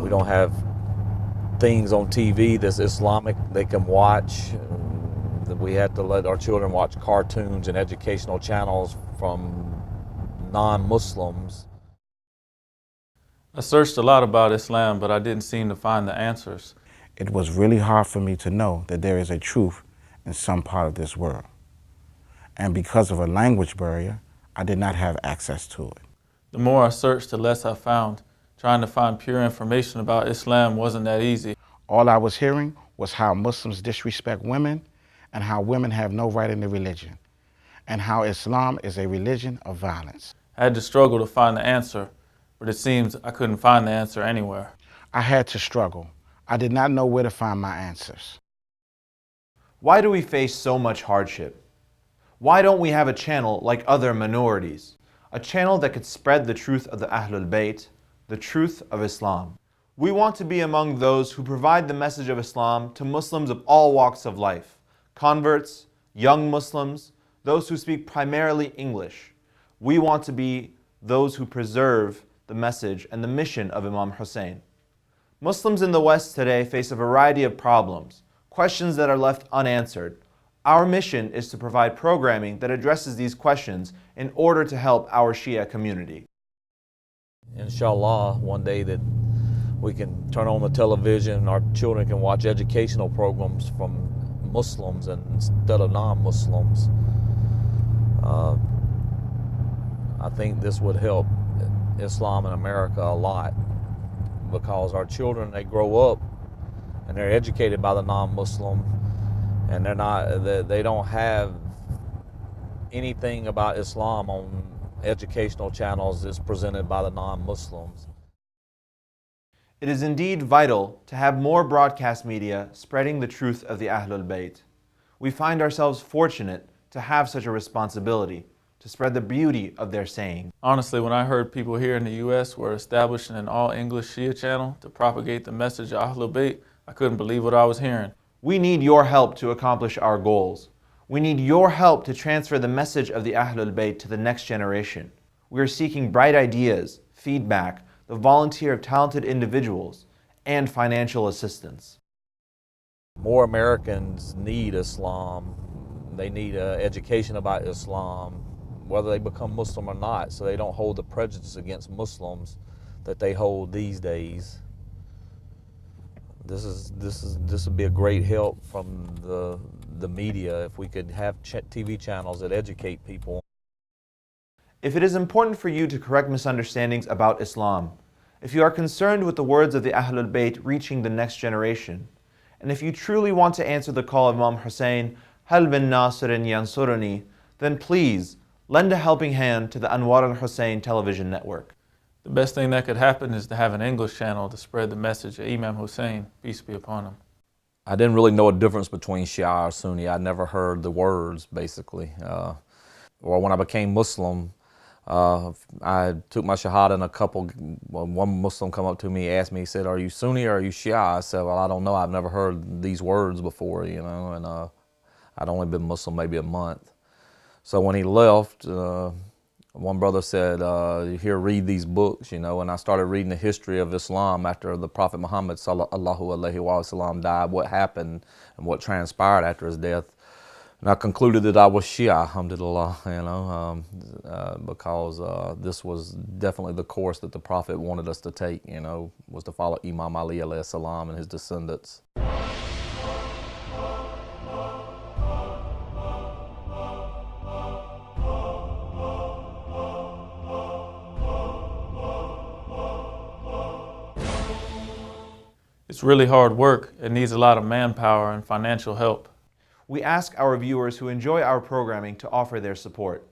We don't have things on TV that's Islamic they can watch. We had to let our children watch cartoons and educational channels from non-Muslims. I searched a lot about Islam, but I didn't seem to find the answers. It was really hard for me to know that there is a truth in some part of this world. And because of a language barrier, I did not have access to it. The more I searched, the less I found. Trying to find pure information about Islam wasn't that easy. All I was hearing was how Muslims disrespect women and how women have no right in the religion, and how Islam is a religion of violence. I had to struggle to find the answer, but it seems I couldn't find the answer anywhere. I had to struggle. I did not know where to find my answers. Why do we face so much hardship? Why don't we have a channel like other minorities? A channel that could spread the truth of the Ahlul Bayt, the truth of Islam. We want to be among those who provide the message of Islam to Muslims of all walks of life, converts, young Muslims, those who speak primarily English. We want to be those who preserve the message and the mission of Imam Hussain. Muslims in the West today face a variety of problems, questions that are left unanswered. Our mission is to provide programming that addresses these questions in order to help our Shia community. Inshallah, one day that we can turn on the television and our children can watch educational programs from Muslims instead of non-Muslims. I think this would help Islam in America a lot, because our children, they grow up and they're educated by the non-Muslim, and they don't have anything about Islam on educational channels that's presented by the non-Muslims. It is indeed vital to have more broadcast media spreading the truth of the Ahlul Bayt. We find ourselves fortunate to have such a responsibility, to spread the beauty of their saying. Honestly, when I heard people here in the U.S. were establishing an all-English Shia channel to propagate the message of Ahlul Bayt, I couldn't believe what I was hearing. We need your help to accomplish our goals. We need your help to transfer the message of the Ahlul Bayt to the next generation. We are seeking bright ideas, feedback, the volunteer of talented individuals, and financial assistance. More Americans need Islam. They need education about Islam, whether they become Muslim or not, so they don't hold the prejudice against Muslims that they hold these days. This would be a great help from the media if we could have TV channels that educate people. If it is important for you to correct misunderstandings about Islam, if you are concerned with the words of the Ahlul Bayt reaching the next generation, and if you truly want to answer the call of Imam Hussain, Hal bin Nasirin Yansurani, then please lend a helping hand to the Anwar al-Hussain television network. The best thing that could happen is to have an English channel to spread the message of Imam Hussain, peace be upon him. I didn't really know a difference between Shia or Sunni. I never heard the words, basically. Or when I became Muslim, I took my Shahada, and one Muslim come up to me, asked me, he said, "Are you Sunni or are you Shia?" I said, "Well, I don't know. I've never heard these words before, you know," and I'd only been Muslim maybe a month. So when he left, one brother said, "Here, read these books," you know, and I started reading the history of Islam after the Prophet Muhammad sallallahu alaihi wasallam died, what happened and what transpired after his death. And I concluded that I was Shia, alhamdulillah, you know, because this was definitely the course that the Prophet wanted us to take, you know, was to follow Imam Ali alayhi salam and his descendants. It's really hard work. It needs a lot of manpower and financial help. We ask our viewers who enjoy our programming to offer their support.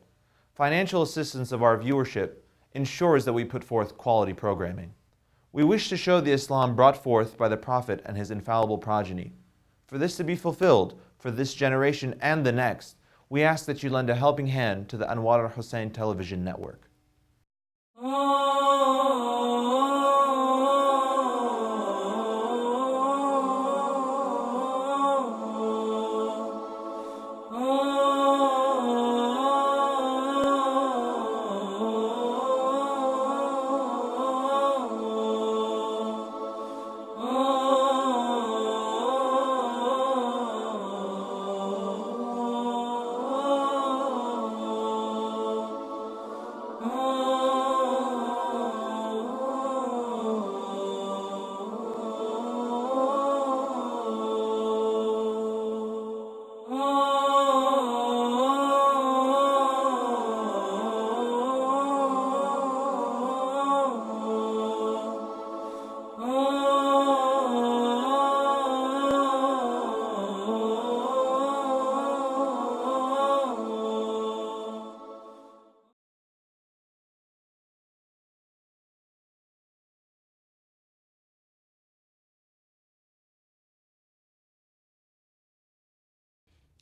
Financial assistance of our viewership ensures that we put forth quality programming. We wish to show the Islam brought forth by the Prophet and his infallible progeny. For this to be fulfilled for this generation and the next, we ask that you lend a helping hand to the Anwar al-Hussain television network. Oh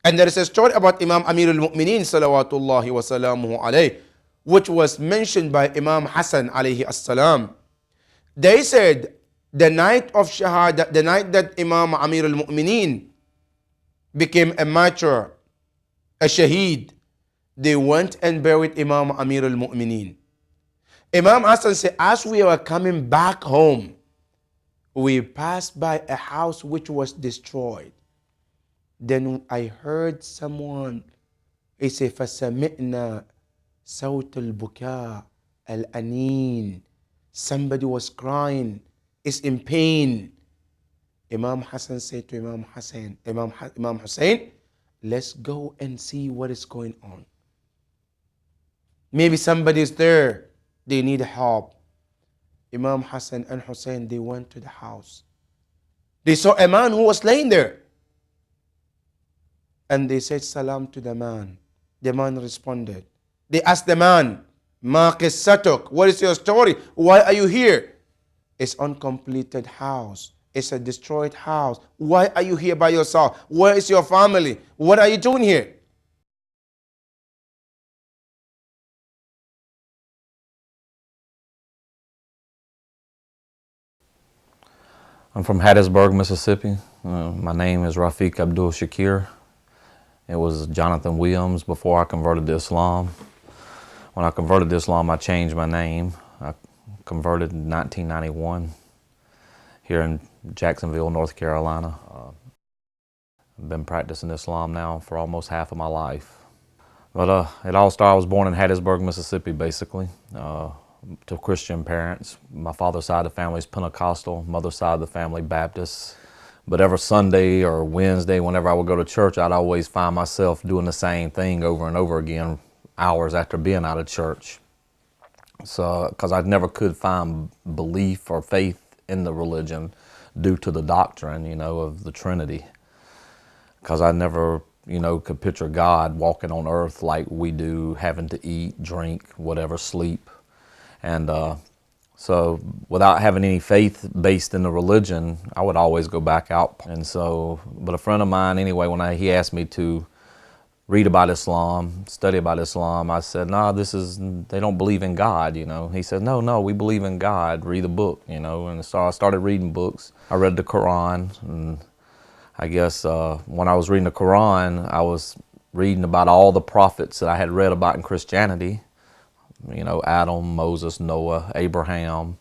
And there is a story about Imam Amir al-Mu'mineen salawatullahi wa salamuhu alayh, which was mentioned by Imam Hassan alayhi as-salam. They said the night of Shahada, the night that Imam Amir al-Mu'mineen became a martyr, a shaheed, they went and buried Imam Amir al-Mu'mineen. Imam Hassan said, as we were coming back home, we passed by a house which was destroyed. Then I heard someone, he said, فَسَمِعْنَا صَوْتَ الْبُكَاء الْأَنِينَ. Somebody was crying, is in pain. Imam Hassan said to Imam Hussain, let's go and see what is going on. Maybe somebody is there, they need help. Imam Hassan and Hussain, they went to the house. They saw a man who was laying there. And they said salam to the man. The man responded. They asked the man, Ma qissatuk, what is your story? Why are you here? It's uncompleted house. It's a destroyed house. Why are you here by yourself? Where is your family? What are you doing here? I'm from Hattiesburg, Mississippi. My name is Rafiq Abdul Shakir. It was Jonathan Williams before I converted to Islam. When I converted to Islam, I changed my name. I converted in 1991 here in Jacksonville, North Carolina. I've been practicing Islam now for almost half of my life. But it all started, I was born in Hattiesburg, Mississippi, basically, to Christian parents. My father's side of the family is Pentecostal, mother's side of the family Baptist. But every Sunday or Wednesday, whenever I would go to church, I'd always find myself doing the same thing over and over again, hours after being out of church. So, because I never could find belief or faith in the religion due to the doctrine, of the Trinity. Because I never, could picture God walking on earth like we do, having to eat, drink, whatever, sleep. And so without having any faith based in the religion, I would always go back out. And so, but a friend of mine, anyway, when he asked me to read about Islam, study about Islam, I said, no, they don't believe in God, He said, no, we believe in God, read the book, And so I started reading books. I read the Quran, and I guess when I was reading the Quran, I was reading about all the prophets that I had read about in Christianity. Adam, Moses, Noah, Abraham,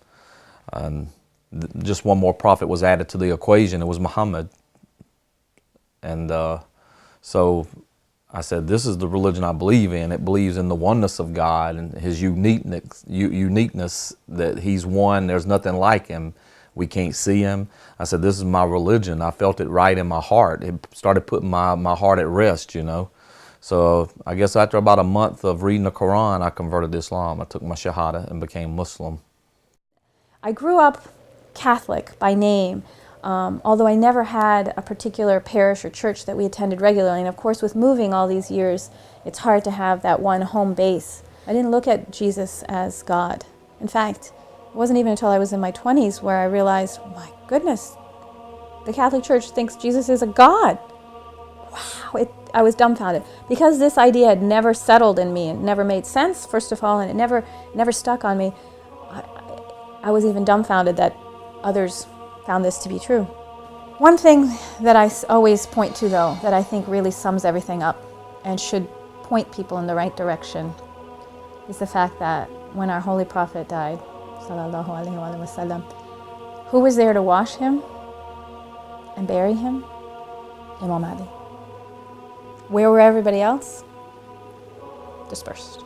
and just one more prophet was added to the equation. It was Muhammad. And so I said, this is the religion I believe in. It believes in the oneness of God and His uniqueness, that He's one, there's nothing like Him. We can't see Him. I said, this is my religion. I felt it right in my heart. It started putting my heart at rest, So I guess after about a month of reading the Quran, I converted to Islam. I took my Shahada and became Muslim. I grew up Catholic by name, although I never had a particular parish or church that we attended regularly. And of course, with moving all these years, it's hard to have that one home base. I didn't look at Jesus as God. In fact, it wasn't even until I was in my 20s where I realized, oh my goodness, the Catholic Church thinks Jesus is a God. Wow, I was dumbfounded. Because this idea had never settled in me and never made sense, first of all, and it never stuck on me, I was even dumbfounded that others found this to be true. One thing that I always point to, though, that I think really sums everything up and should point people in the right direction, is the fact that when our Holy Prophet died, sallallahu alaihi wasallam, who was there to wash him and bury him? Imam Ali. Where were everybody else? Dispersed.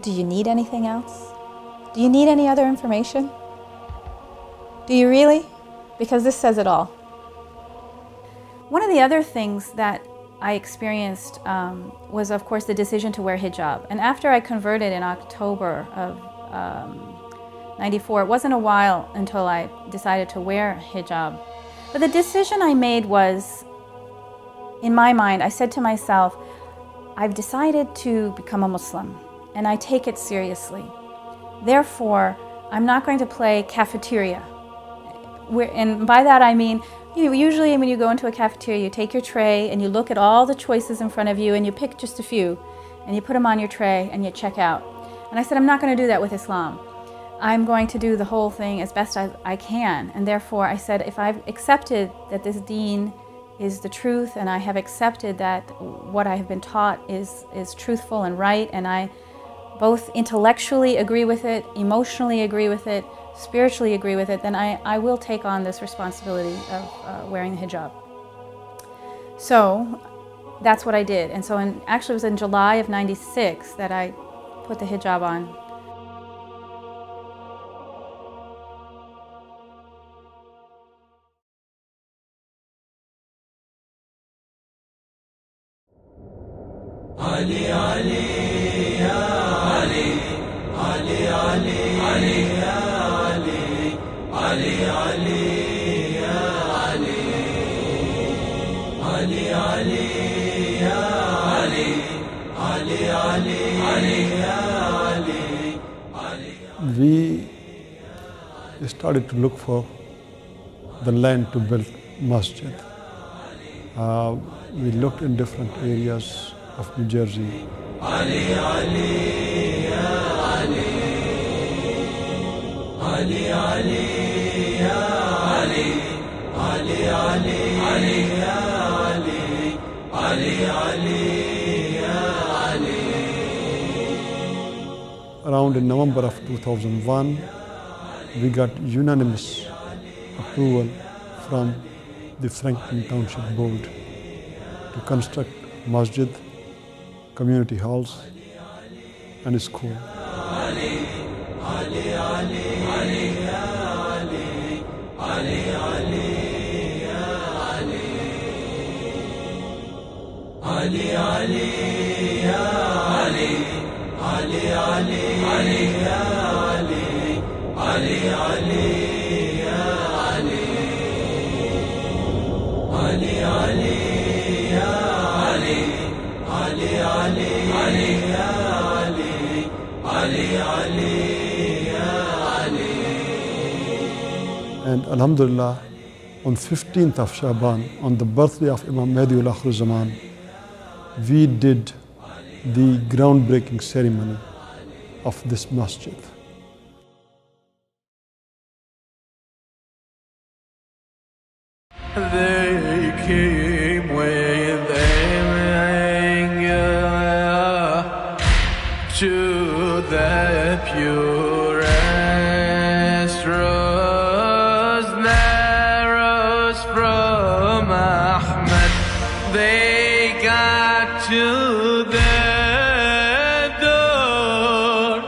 Do you need anything else? Do you need any other information? Do you really? Because this says it all. One of the other things that I experienced was, of course, the decision to wear hijab. And after I converted in October of 94, it wasn't a while until I decided to wear hijab. But the decision I made was, in my mind, I said to myself, I've decided to become a Muslim, and I take it seriously. Therefore, I'm not going to play cafeteria. And by that I mean Usually when you go into a cafeteria, you take your tray and you look at all the choices in front of you and you pick just a few and you put them on your tray and you check out. And I said, I'm not going to do that with Islam. I'm going to do the whole thing as best as I can. And therefore I said, if I've accepted that this deen is the truth and I have accepted that what I have been taught is truthful and right, and I both intellectually agree with it, emotionally agree with it, spiritually agree with it, then I will take on this responsibility of wearing the hijab. So that's what I did. And so actually it was in July of '96 that I put the hijab on. Ali, Ali, ya Ali, Ali, Ali, Ali, ya Ali, Ali, Ali, ya Ali, Ali, Ali, ya Ali, Ali, Ali, Ali, ya Ali, Ali. We started to look for the land to build masjid. We looked in different areas of New Jersey. Ali, Ali, ya Ali, Ali, Ali, ya Ali, Ali, Ali, Ali, ya Ali, Ali, Ali, ya Ali. Around in November of 2001, we got unanimous approval from the Franklin Township Board to construct masjid, community halls, and a school. And Alhamdulillah, on 15th of Shaban, on the birthday of Imam Mahdiul Akhir Zaman, we did the groundbreaking ceremony of this masjid. They came with anger to the purest rose that rose from Ahmed. They got to the door.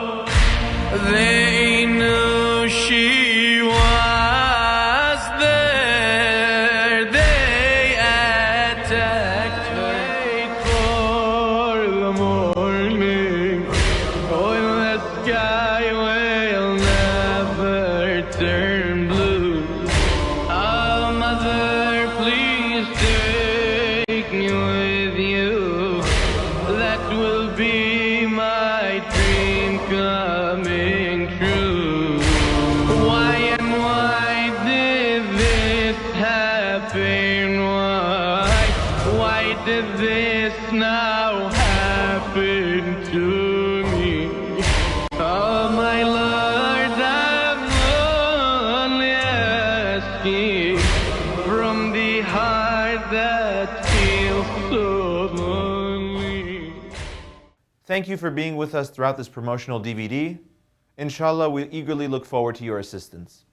They knew she was there. They attacked her. Wait for the morning when the sky will never turn blue. Oh, mother, please take me with you. That will be my dream coming true. Why and why did this happen? Why did this now happen to me? Oh, my Lord, I'm only asking from the heart that feels so lonely. Thank you for being with us throughout this promotional DVD. Inshallah, we eagerly look forward to your assistance.